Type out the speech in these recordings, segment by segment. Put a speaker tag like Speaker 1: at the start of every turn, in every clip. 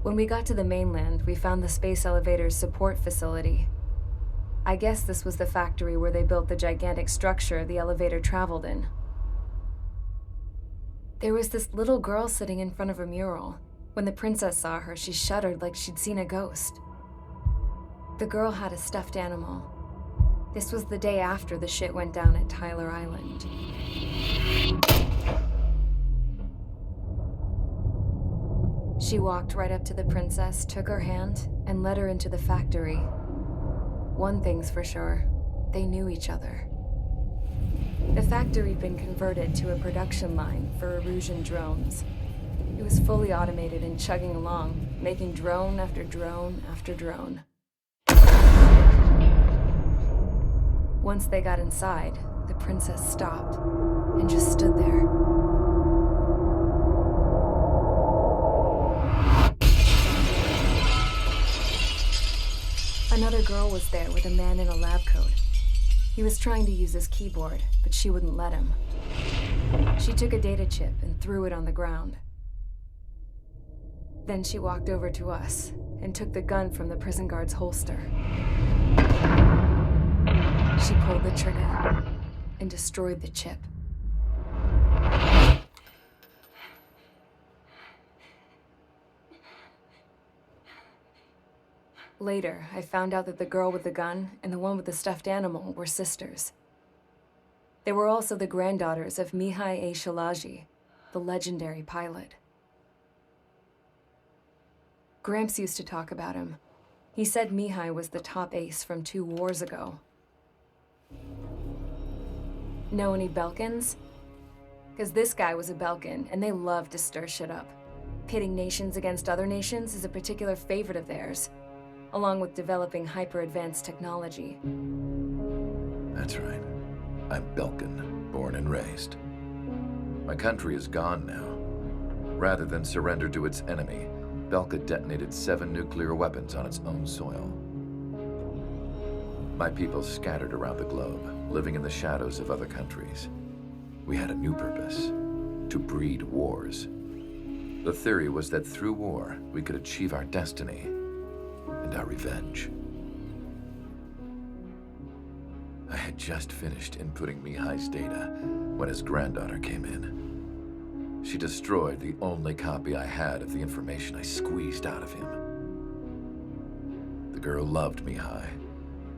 Speaker 1: When we got to the mainland, we found the space elevator's support facility. I guess this was the factory where they built the gigantic structure the elevator traveled in. There was this little girl sitting in front of a mural. When the princess saw her, she shuddered like she'd seen a ghost. The girl had a stuffed animal. This was the day after the shit went down at Tyler Island. She walked right up to the princess, took her hand, and led her into the factory. One thing's for sure, they knew each other. The factory'd been converted to a production line for Erusian drones. It was fully automated and chugging along, making drone after drone after drone. Once they got inside, the princess stopped and just stood there. Another girl was there with a man in a lab coat. He was trying to use his keyboard, but she wouldn't let him. She took a data chip and threw it on the ground. Then she walked over to us and took the gun from the prison guard's holster. She pulled the trigger and destroyed the chip. Later, I found out that the girl with the gun and the one with the stuffed animal were sisters. They were also the granddaughters of Mihai A. Shalaji, the legendary pilot. Gramps used to talk about him. He said Mihai was the top ace from 2 wars ago. Know any Belkans? Because this guy was a Belkan, and they love to stir shit up. Pitting nations against other nations is a particular favorite of theirs, along with developing hyper-advanced technology.
Speaker 2: That's right. I'm Belkan, born and raised. My country is gone now. Rather than surrender to its enemy, Belka detonated 7 nuclear weapons on its own soil. My people scattered around the globe, living in the shadows of other countries. We had a new purpose: to breed wars. The theory was that through war, we could achieve our destiny and our revenge. I had just finished inputting Mihai's data when his granddaughter came in. She destroyed the only copy I had of the information I squeezed out of him. The girl loved Mihai.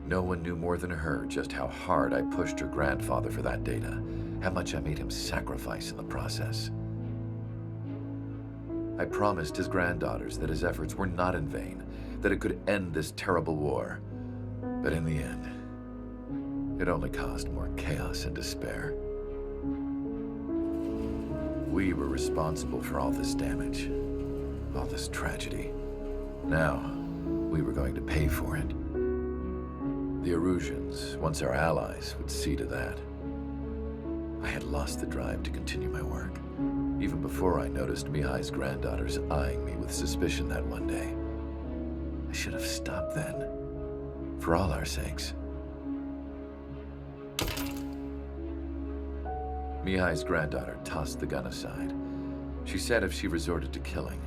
Speaker 2: No one knew more than her just how hard I pushed her grandfather for that data, how much I made him sacrifice in the process. I promised his granddaughters that his efforts were not in vain, that it could end this terrible war. But in the end, it only caused more chaos and despair. We were responsible for all this damage, all this tragedy. Now, we were going to pay for it. The Erusians, once our allies, would see to that. I had lost the drive to continue my work, even before I noticed Mihai's granddaughters eyeing me with suspicion that one day. I should have stopped then, for all our sakes. Mihai's granddaughter tossed the gun aside. She said if she resorted to killing,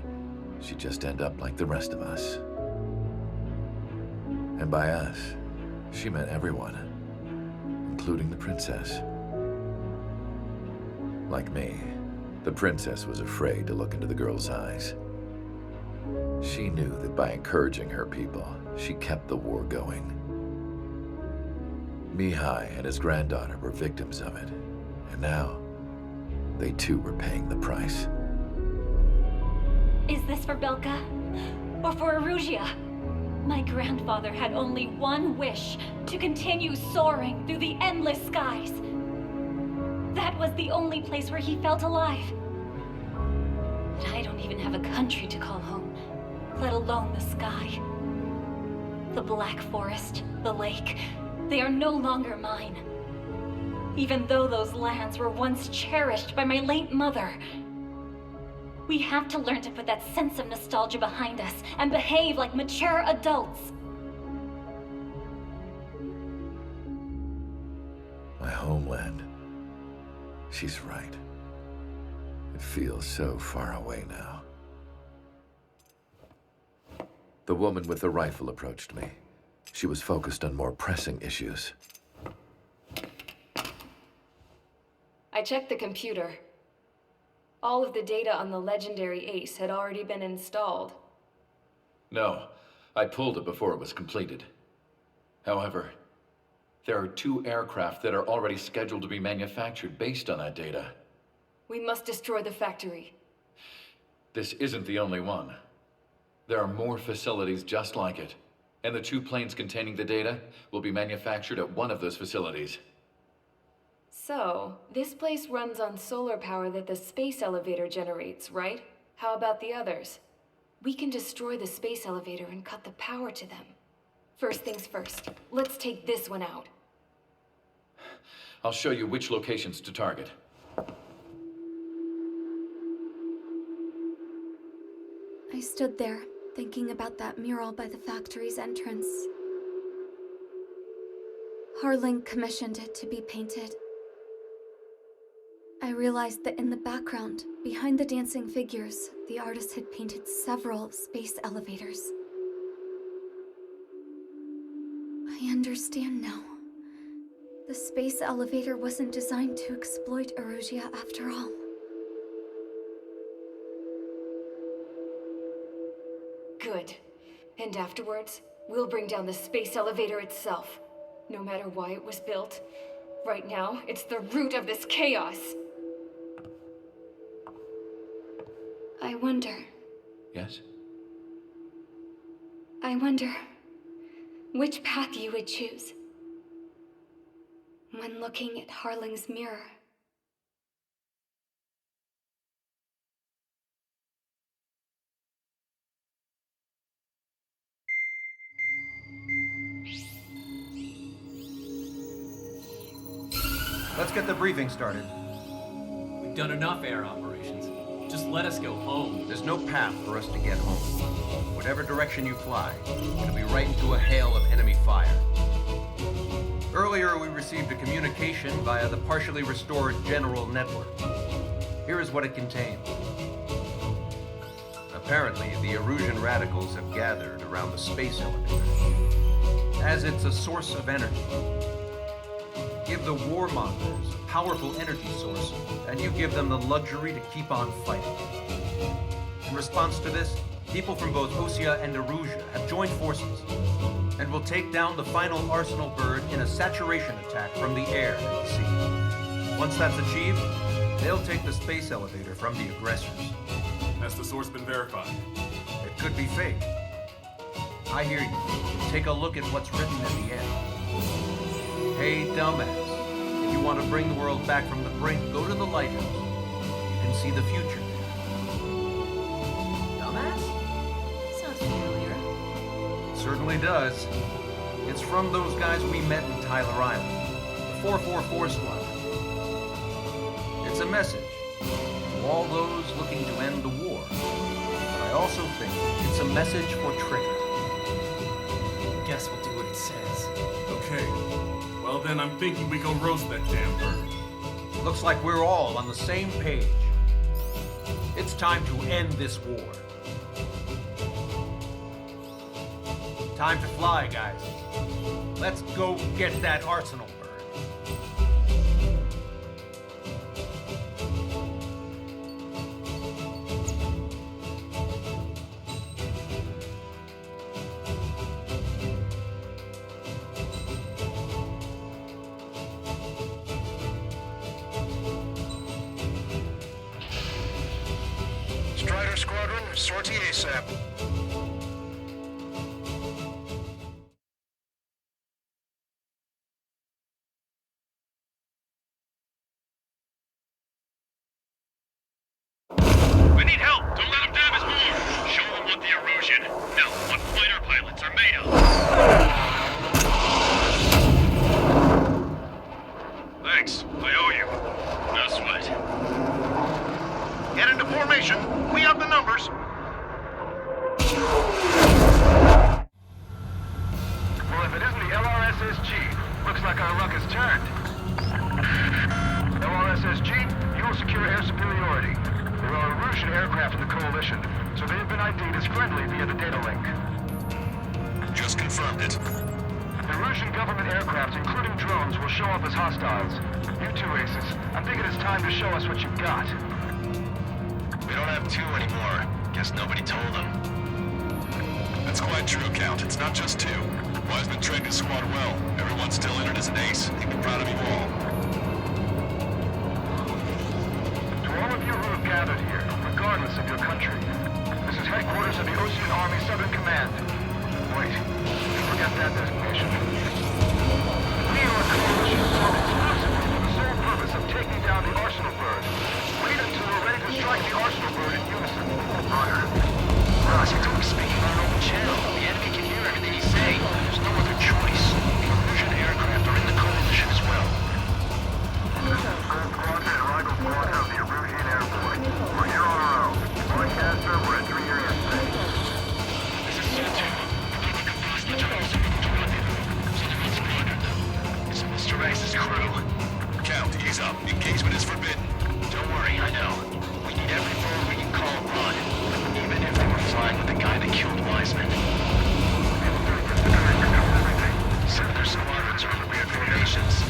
Speaker 2: she'd just end up like the rest of us. And by us, she meant everyone, including the princess. Like me, the princess was afraid to look into the girl's eyes. She knew that by encouraging her people, she kept the war going. Mihai and his granddaughter were victims of it, and now, they too were paying the price.
Speaker 3: Is this for Belka? Or for Erusia? My grandfather had only one wish: to continue soaring through the endless skies. That was the only place where he felt alive. But I don't even have a country to call home, let alone the sky. The Black Forest, the lake, they are no longer mine. Even though those lands were once cherished by my late mother. We have to learn to put that sense of nostalgia behind us and behave like mature adults.
Speaker 2: My homeland. She's right. It feels so far away now. The woman with the rifle approached me. She was focused on more pressing issues.
Speaker 1: I checked the computer. All of the data on the legendary Ace had already been installed.
Speaker 2: No, I pulled it before it was completed. However, there are 2 aircraft that are already scheduled to be manufactured based on that data.
Speaker 1: We must destroy the factory.
Speaker 2: This isn't the only one. There are more facilities just like it, and the 2 planes containing the data will be manufactured at one of those facilities.
Speaker 1: So, this place runs on solar power that the space elevator generates, right? How about the others? We can destroy the space elevator and cut the power to them. First things first, let's take this one out.
Speaker 2: I'll show you which locations to target.
Speaker 4: I stood there, thinking about that mural by the factory's entrance. Harling commissioned it to be painted. I realized that in the background, behind the dancing figures, the artist had painted several space elevators. I understand now. The space elevator wasn't designed to exploit Erusia after all.
Speaker 1: Good. And afterwards, we'll bring down the space elevator itself. No matter why it was built. Right now, it's the root of this chaos.
Speaker 4: I wonder
Speaker 2: Yes?
Speaker 4: which path you would choose when looking at Harling's mirror.
Speaker 5: Let's get the briefing started.
Speaker 6: We've done enough air operations. Just let us go home.
Speaker 5: There's no path for us to get home. Whatever direction you fly, it'll be right into a hail of enemy fire. Earlier, we received a communication via the partially restored general network. Here is what it contained. Apparently, the Erusian radicals have gathered around the space elevator, as it's a source of energy. Give the warmongers a powerful energy source, and you give them the luxury to keep on fighting. In response to this, people from both Osea and Erusia have joined forces, and will take down the final Arsenal bird in a saturation attack from the air and sea. Once that's achieved, they'll take the space elevator from the aggressors.
Speaker 7: Has the source been verified?
Speaker 5: It could be fake. I hear you. Take a look at what's written at the end. Hey, dumbass. If you want to bring the world back from the brink, go to the lighthouse. You can see the future there.
Speaker 3: Dumbass? Sounds familiar.
Speaker 5: It certainly does. It's from those guys we met in Tyler Island. The 444 Squad. It's a message to all those looking to end the war. But I also think it's a message for Trigger.
Speaker 6: Guess we'll do what it says.
Speaker 7: Okay. Well then, I'm thinking we go roast that damn bird.
Speaker 5: Looks like we're all on the same page. It's time to end this war. Time to fly, guys. Let's go get that Arsenal bird.
Speaker 8: Strider Squadron, sortie ASAP.
Speaker 9: We need help! Don't let them damage more! Show them what the Erusian, no, what fighter pilots are made of! Thanks, I owe you. No sweat.
Speaker 8: Get into formation. We have the numbers. Well, if it isn't the LRSSG, looks like our luck has turned. LRSSG, you will secure air superiority. There are Erusian aircraft in the coalition, so they have been ID'd as friendly via the data link.
Speaker 9: Just confirmed it.
Speaker 8: The Russian government aircraft, including drones, will show up as hostiles. You two aces, I'm thinking it's time to show us what you've got.
Speaker 9: We don't have two anymore. Guess nobody told them. That's quite true, Count. It's not just two. Wiseman trained his squad well. Everyone's still in it as an ace. He'd be proud of you all.
Speaker 8: To all of you who have gathered here, regardless of your country, this is headquarters of the Ocean Army Southern Command. Wait, forget that designation. We are a coalition formed exclusively for the sole purpose of taking down the Arsenal Bird. Wait until we're ready to strike the Arsenal Bird in unison. Roger.
Speaker 9: Ross, you're talking speaking on an open channel. The enemy can hear everything you say. There's no other choice. The Erusian aircraft are in the coalition as well.
Speaker 8: This is Gold Squad and Rival Squad of the Erusian Air Force. We're here on our own. Broadcaster, we're entering your airspace.
Speaker 9: This is Center. It's Mr. X's crew. Count, ease up. Engagement is forbidden. Don't worry, I know. We need every phone we can call upon. Even if they were flying with the guy that killed Wiseman. Except their squadrons are in weird formations.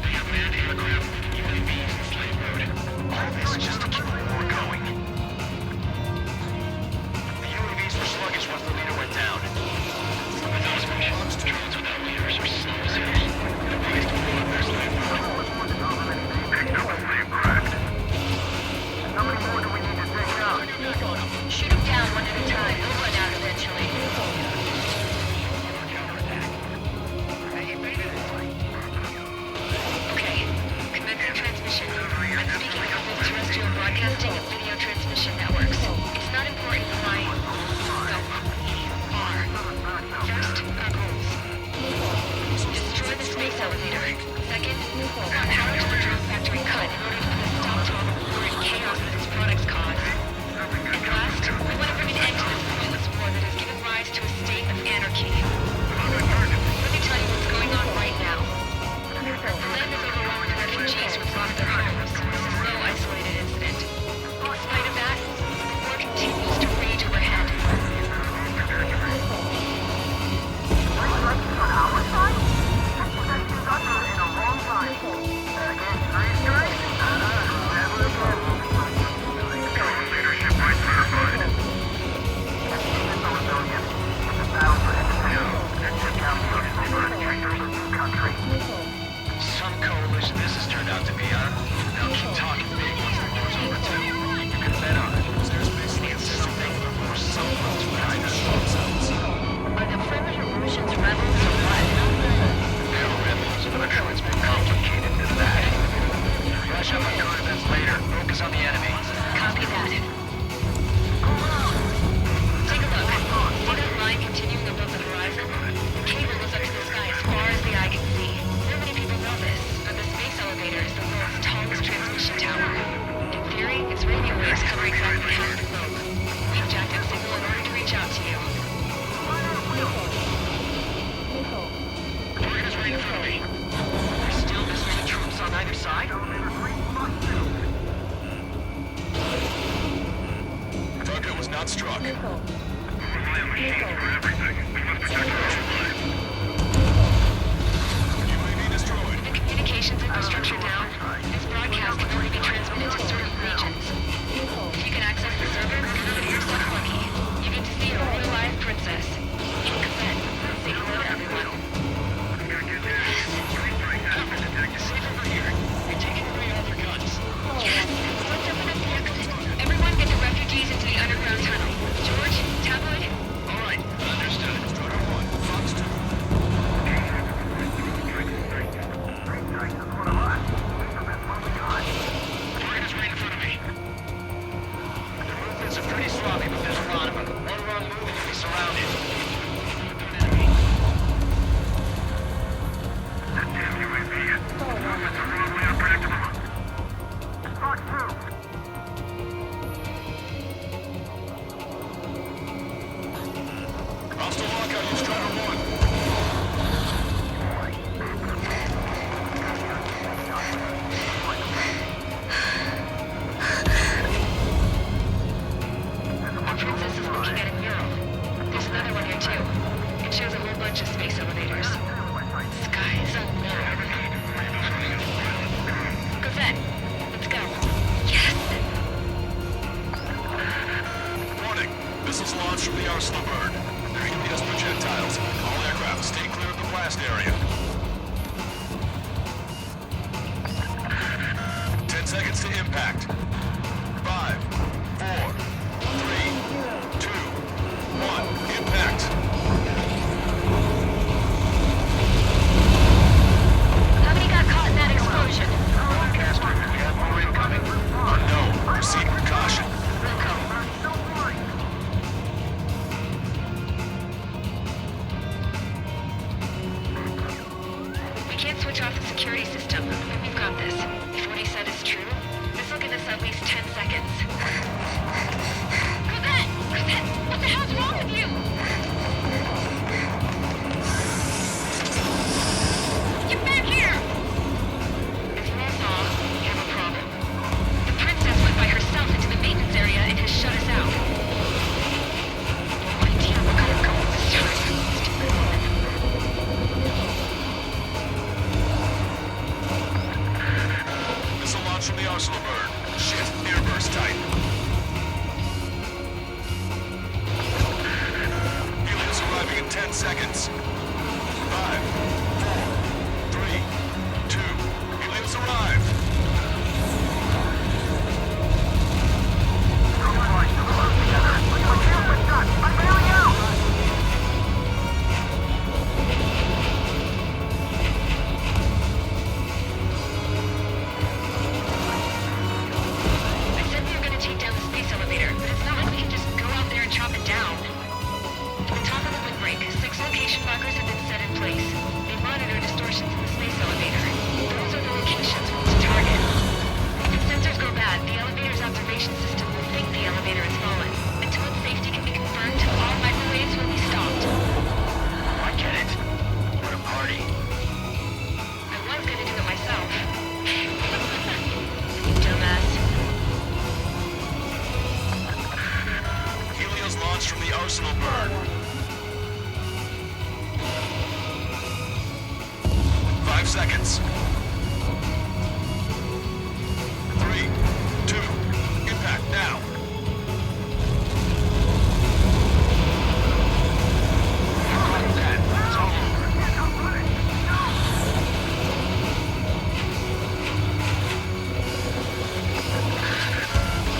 Speaker 9: They have manned aircraft, UAVs, and slave road. All this just to keep the war going. The UAVs were sluggish once the leader went down. Some of those missions, drones without leaders, are slow as hell. Advised to pull up their slave road.
Speaker 8: How many more do we need to take out?
Speaker 3: Shoot them down one at a time. They'll run out eventually. Okay, commencing transmission. I'm speaking from both terrestrial broadcasting and video transmission networks. It's not important why. First, our goals. Destroy the space elevator. Second, run power to the drone factory cut in order to put a stop to all the horrid chaos that its products cause. And last, we want to bring an end to this pointless war that has given rise to a state of anarchy. Let me tell you what's going on right now. The land is overrun with refugees who've lost their homes. This is no isolated incident. In spite of that, the war continues to rage overhead.
Speaker 8: In a long time. Against 3 strikes?
Speaker 9: seconds to impact. 5, 4, 3, 2, 1. Impact.
Speaker 3: How many got caught in that explosion?
Speaker 8: Lancaster, we have more incoming.
Speaker 9: Unknown. Proceed with caution.
Speaker 10: We can't switch off the security system, but we've got this. If what he said is true, this will give us at least 10 seconds.
Speaker 3: Cosette! Cosette! What the hell's wrong with you? Get back here!
Speaker 10: As you all saw, we have a problem. The princess went by herself into the maintenance area and has shut us out. No idea what kind of goals this time. Stupid woman.
Speaker 9: Missile launch from the arsenal bird. Shit, airburst type. Helios arriving in 10 seconds. 5, 4, 3, 2. Helios arrive.
Speaker 10: I said we were gonna take down the space elevator, but it's not like we can just go out there and chop it down. At the top of the windbreak, 6 location markers have been set in place. They monitor distortions in the space elevator. Those are the locations we need to target. If sensors go bad, the elevator's observation system will think the elevator has fallen. Until its safety can be confirmed, all microwaves will be stopped.
Speaker 8: I get it. What a party.
Speaker 10: I was gonna do it myself. Dumbass.
Speaker 9: Helios launched from the arsenal bird. 5 seconds. 3, 2, impact now.
Speaker 8: It's all over.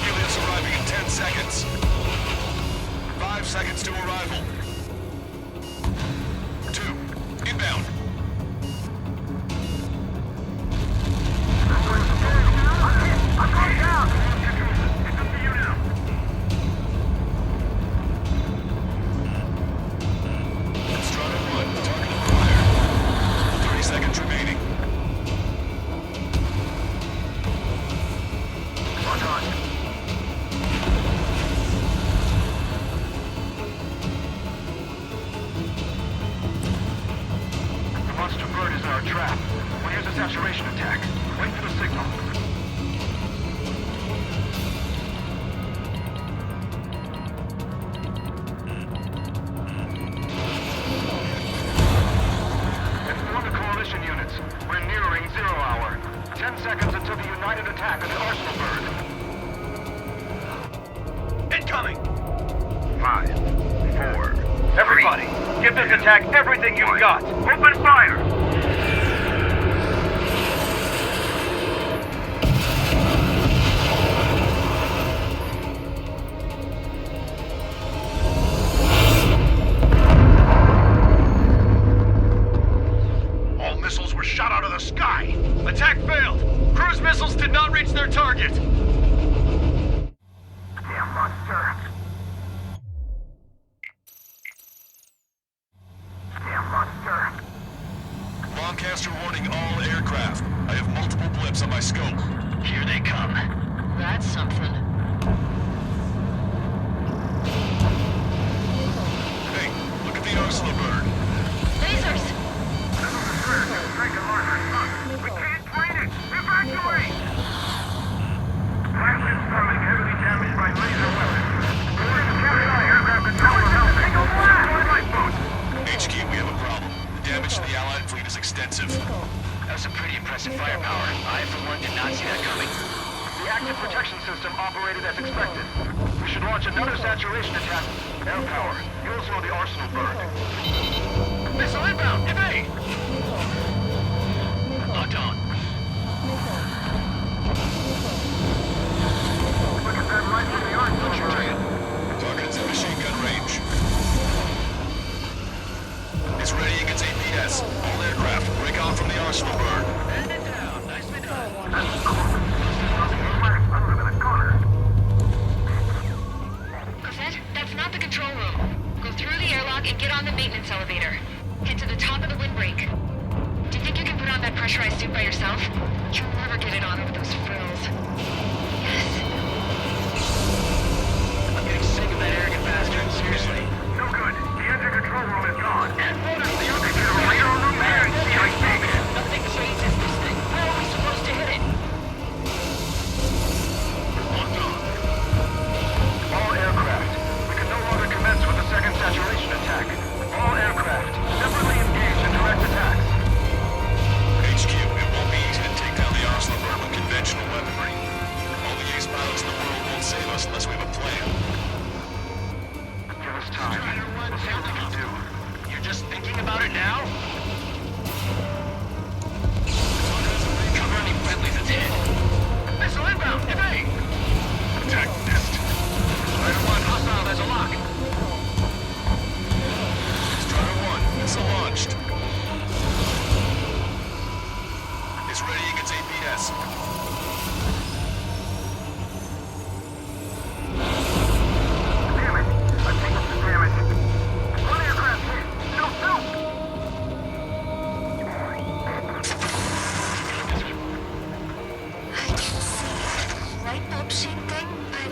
Speaker 9: Helios arriving in 10 seconds. 5 seconds to arrival. 2, inbound.
Speaker 8: I'm going down. It's up to you now.
Speaker 9: Strata 1, target acquired. 30 seconds remaining.
Speaker 8: Lock on. The monster bird is in our trap. We'll use a saturation attack. Wait for the signal. Inform the coalition units. We're nearing 0 hour. 10 seconds until the united attack of the arsenal bird.
Speaker 9: Incoming!
Speaker 8: 5, 4. Everybody, give this attack everything you've got. Open fire!
Speaker 9: All missiles were shot out of the sky. Attack failed. Cruise missiles did not reach their target.
Speaker 8: Damn monster. Damn monster.
Speaker 9: Lancaster warning all aircraft. I have multiple blips on my scope. Here they come.
Speaker 10: That's something.
Speaker 9: Hey, look at the arsenal bird.
Speaker 10: Lasers!
Speaker 8: We can't fight it! Evacuate! Flagship's coming, heavily damaged by laser weapons. We're to carry our aircraft control and help. Take a lifeboat!
Speaker 9: HQ, we have a problem. The damage to the Allied fleet is extensive.
Speaker 8: That's some pretty impressive firepower. I, for one, did not see that coming. The active protection system operated as expected. We should launch another saturation attack. Air power. You'll slow the arsenal bird. Missile inbound! Evade! Locked on.
Speaker 10: yourself? You'll never get it on with those frills. Yes.
Speaker 8: I'm getting sick of that arrogant bastard, seriously. No good. The engine control room is gone. The oxygen radar room there and CIP.
Speaker 10: Nothing changes this thing. How are we supposed to hit it?
Speaker 8: Locked on. All aircraft. We can no longer commence with the second saturation attack. All aircraft, separately engage in direct attacks.
Speaker 9: HQ, it won't be easy to take down the Oslo bird with conventional weaponry. All the ace pilots in the world won't save us unless we have a plan.
Speaker 8: Give us time. We'll see what we can do.
Speaker 9: You're just thinking about it now?
Speaker 8: Cover any friendlies that's hit. Missile inbound, evade!
Speaker 9: Attack missed.
Speaker 8: Strider 1, hostile, there's a lock.
Speaker 9: Strider 1, missile launched. It's readying its APS.
Speaker 8: Damn it! I think it's the damage. One aircraft hit. No, no!
Speaker 4: I can see a light bulb shape thing, but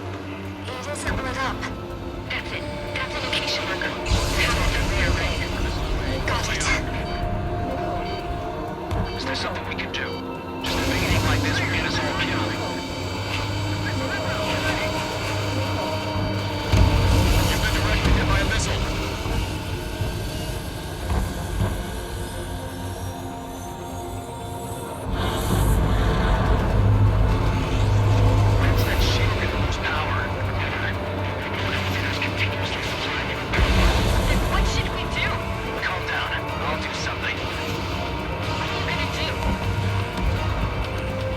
Speaker 4: it isn't lit up.
Speaker 10: That's it. That's a location marker. Power from there, right?
Speaker 4: Got it.
Speaker 8: Is there something we can do? Just evading like this will get us all killed.
Speaker 9: You've been directly hit by a missile.
Speaker 8: When's that shield gonna lose power? There's continuously supplying it with power.
Speaker 10: Then what should we do?
Speaker 8: Calm down. I'll do something.
Speaker 10: What are you gonna do?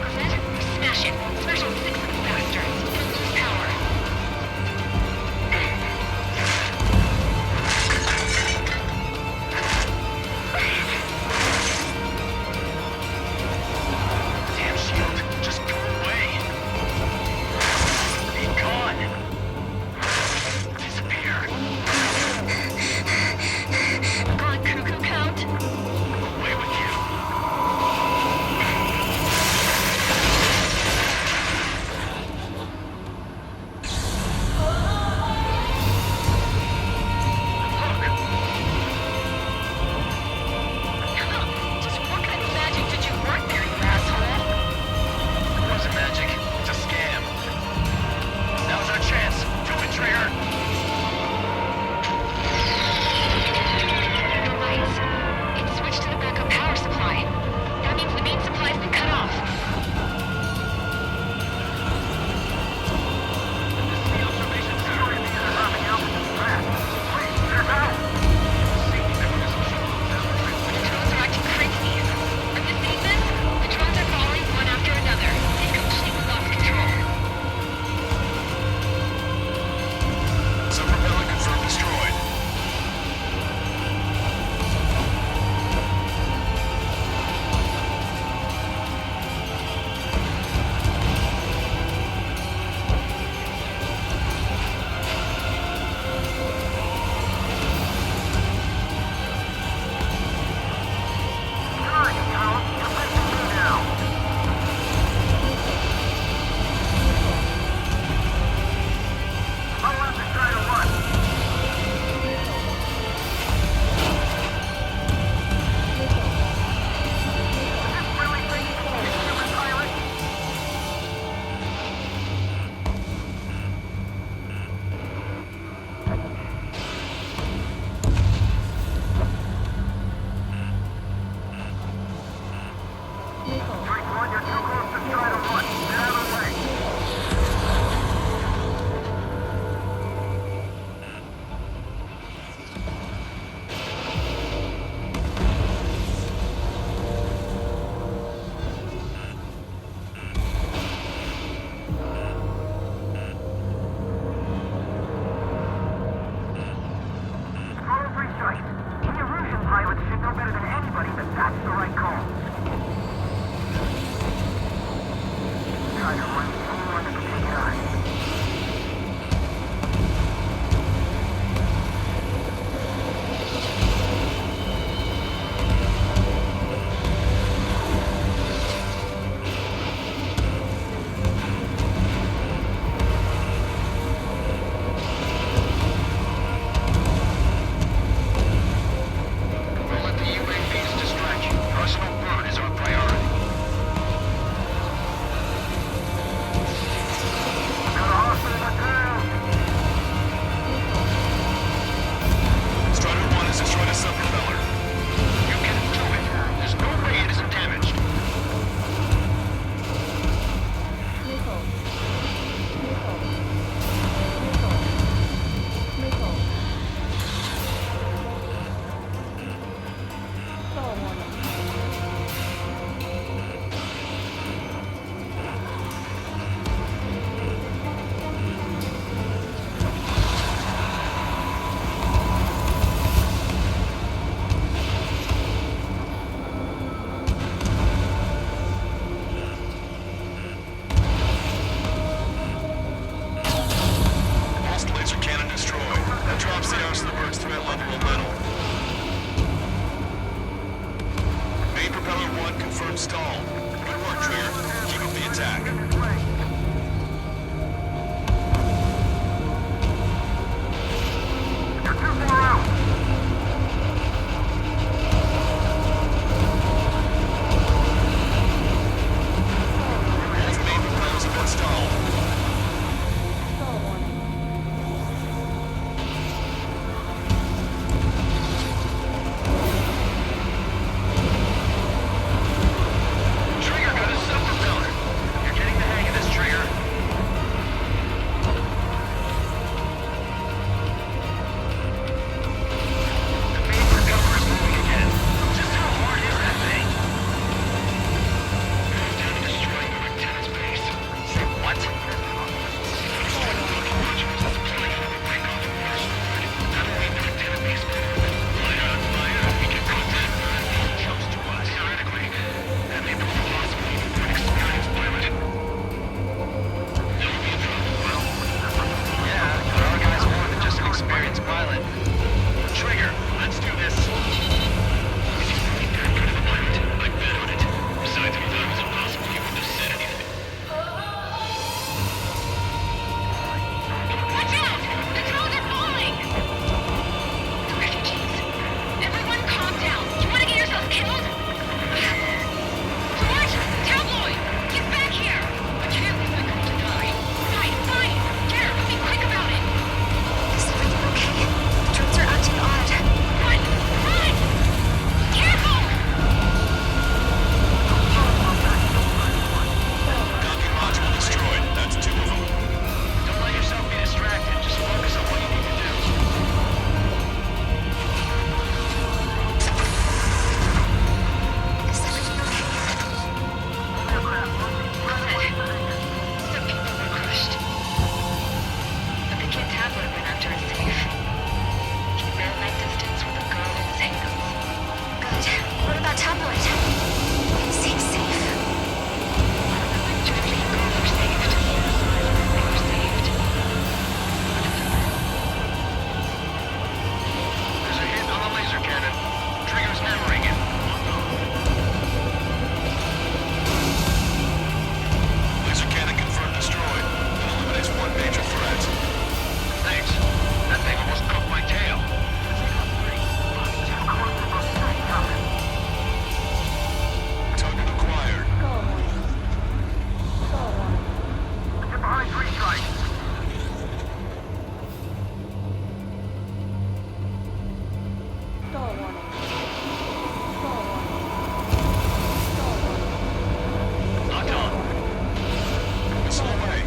Speaker 10: Prevent? Smash it. Smash all 6 of the bastards. It'll lose power.
Speaker 8: Damn shield. Just go away. Be gone. Disappear.
Speaker 10: Gone cuckoo count?
Speaker 8: Away with you.
Speaker 10: Just what kind of magic did you work there, you asshole?
Speaker 8: It wasn't magic. It's a scam. Now's our chance. Do it, Trigger.
Speaker 10: The lights. It switched to the backup power supply. That means the main supply's been cut off.
Speaker 8: The observation security meters are having altitude fast. Please, clear now.
Speaker 10: The drones are acting crazy. Are you seeing this? The drones are falling one after another. They've completely lost control.
Speaker 9: Sub-propeller confirmed destroyed.
Speaker 8: Hurry, Colin. You're missing me now. I'll let the Strider 1. Is this really thinking a human pilot? Drake 1, you're too close to Strider 1. Get out of the way. Probably right. The Erusian pilots should know better than anybody that that's the right call.
Speaker 9: them stalled. Good work, Trigger. Keep up the attack.
Speaker 8: You're too far out.
Speaker 9: Both main propellers have been stalled.
Speaker 8: Trigger got a sub-propeller. You're getting the hang of this, Trigger. The main propeller is moving again. Just how hard is that thing? Goes down to destroying the lieutenant's base. Say what? Destroy the fucking modules that's playing on the break off of Mars. That'll leave the lieutenant base behind. Fire on fire. We can contact close to us. Theoretically, that may prove possible even for an experienced pilot. That would be a trouble. Well, yeah, but our guy's more than just an experienced pilot. Trigger, let's do this. Is he really that good of a pilot? I bet on it. Besides, if he thought it was impossible, he wouldn't have said anything.
Speaker 10: Watch out! The drones are falling! The refugees. Everyone calm down. You want to get yourself killed? George! Tabloid! Get back here! I can't leave my girl to die. Fine, fine! Get her, but be quick about it!
Speaker 4: Is everything okay? The drones are acting odd.
Speaker 10: Run! Run! Careful!
Speaker 9: Docking module destroyed. That's 2 of them.
Speaker 8: Don't let yourself be distracted. Just focus on what you need to do.
Speaker 4: Is everything okay?
Speaker 10: Some people were crushed. But the kid Tabloid went after a safe. He ran that distance with a girl in his hands.
Speaker 4: Good. What about Tabloid? Is he safe?
Speaker 10: Georgie and girl were saved. They were saved.
Speaker 8: There's a hit on the laser cannon. Trigger's hammering it.
Speaker 9: Laser cannon confirmed destroyed. That eliminates one major threat.
Speaker 8: Thanks. That thing almost cooked my tail.
Speaker 9: Target acquired.
Speaker 8: Get behind 3 strikes. Locked on.
Speaker 9: Missile away.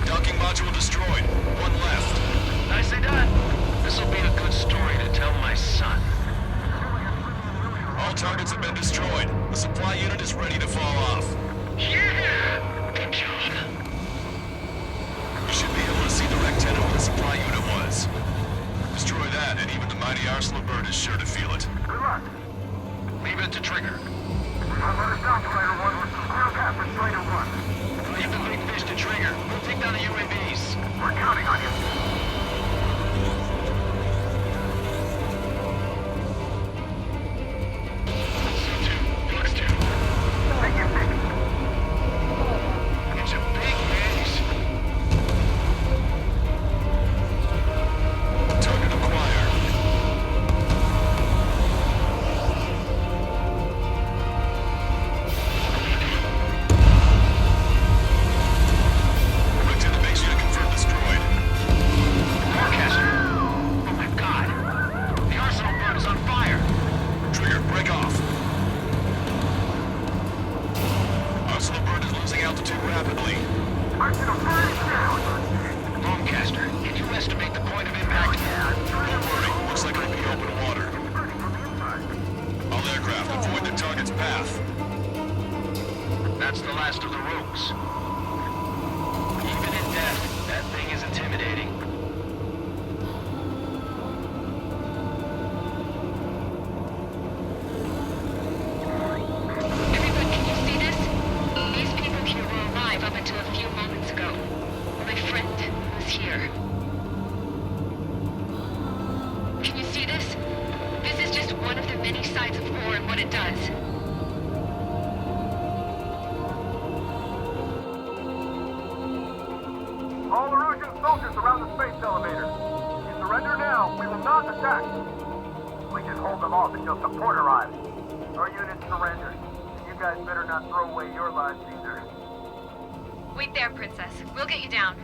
Speaker 9: Docking module destroyed. One left.
Speaker 8: Nicely done. This'll be a good story to tell my son.
Speaker 9: All targets have been destroyed. The supply unit is ready to fall off.
Speaker 8: Yeah! Good job.
Speaker 9: We should be able to see the rectangle where the supply unit was. Destroy that, and even the mighty Arsenal bird is sure to feel it.
Speaker 8: Good luck. Leave it to Trigger. Don't let us down, Spider 1. We're clear path for Spider 1. Leave the big fish to Trigger. We'll take down the UAVs. We're counting on you. Looks 2. Take your pick. It's a big base.
Speaker 9: Target acquired. Rectangle base unit confirmed destroyed.
Speaker 8: Forecaster. Oh my god. The Arsenal bird is on fire.
Speaker 9: Trigger, break off. Arsenal bird is losing altitude rapidly.
Speaker 8: Arsenal bird is down. Longcaster, can you estimate the point of impact?
Speaker 9: Don't worry, looks like it'll be open water. All aircraft, avoid the target's path.
Speaker 8: That's the last of the rogues. Even in death, that thing is intimidating.
Speaker 10: Everyone, can you see this? These people here were alive up until a few moments ago. My friend was here. Can you see this? This is just one of the many sides of war and what it does.
Speaker 8: soldiers around the space elevator. If you surrender now, we will not attack. We can hold them off until support arrives. Our unit surrendered. You guys better not throw away your lives either.
Speaker 10: Wait there, Princess. We'll get you down.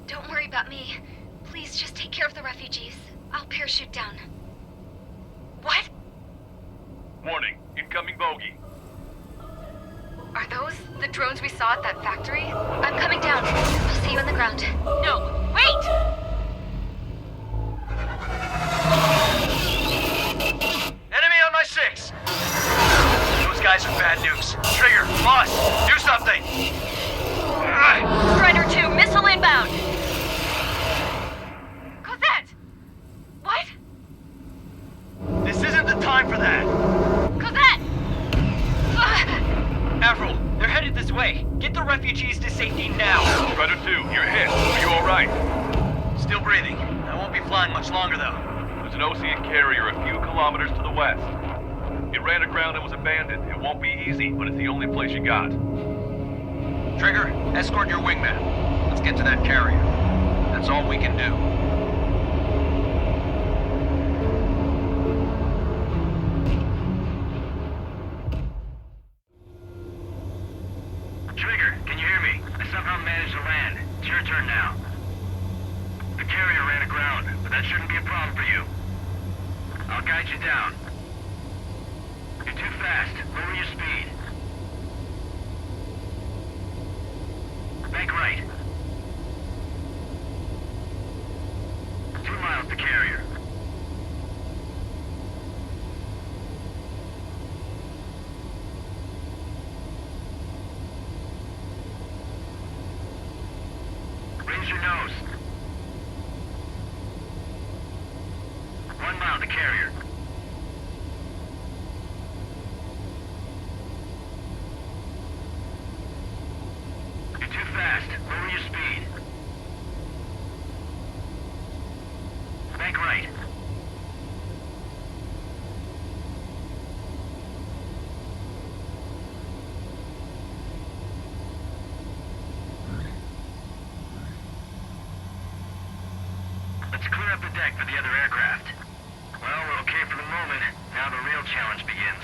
Speaker 10: Don't worry about me. Please just take care of the refugees. I'll parachute down. What?
Speaker 9: Warning, incoming bogey.
Speaker 10: Are those the drones we saw at that factory? I'm coming down. I'll see you on the ground. No, wait!
Speaker 8: Enemy on my 6! Those guys are bad news. Trigger, boss, do something!
Speaker 10: Strider 2, missile inbound! Cosette! What?
Speaker 8: This isn't the time for that!
Speaker 10: Cosette!
Speaker 8: Avril, they're headed this way. Get the refugees to safety now.
Speaker 9: Strider 2, you're hit. Are you alright?
Speaker 8: Still breathing. I won't be flying much longer, though.
Speaker 9: There's an ocean carrier a few kilometers to the west. It ran aground and was abandoned. It won't be easy, but it's the only place you got.
Speaker 5: Trigger, escort your wingman. Let's get to that carrier. That's all we can do.
Speaker 8: Trigger, can you hear me? I somehow managed to land. It's your turn now. The carrier ran aground, but that shouldn't be a problem for you. I'll guide you down. You're too fast. Lower your speed. Bank right. 2 miles to carrier. Raise your nose. 1 mile to carrier. You're too fast. Lower your speed. Bank right. Let's clear up the deck for the other aircraft. Well, we're okay for the moment. Now the real challenge begins.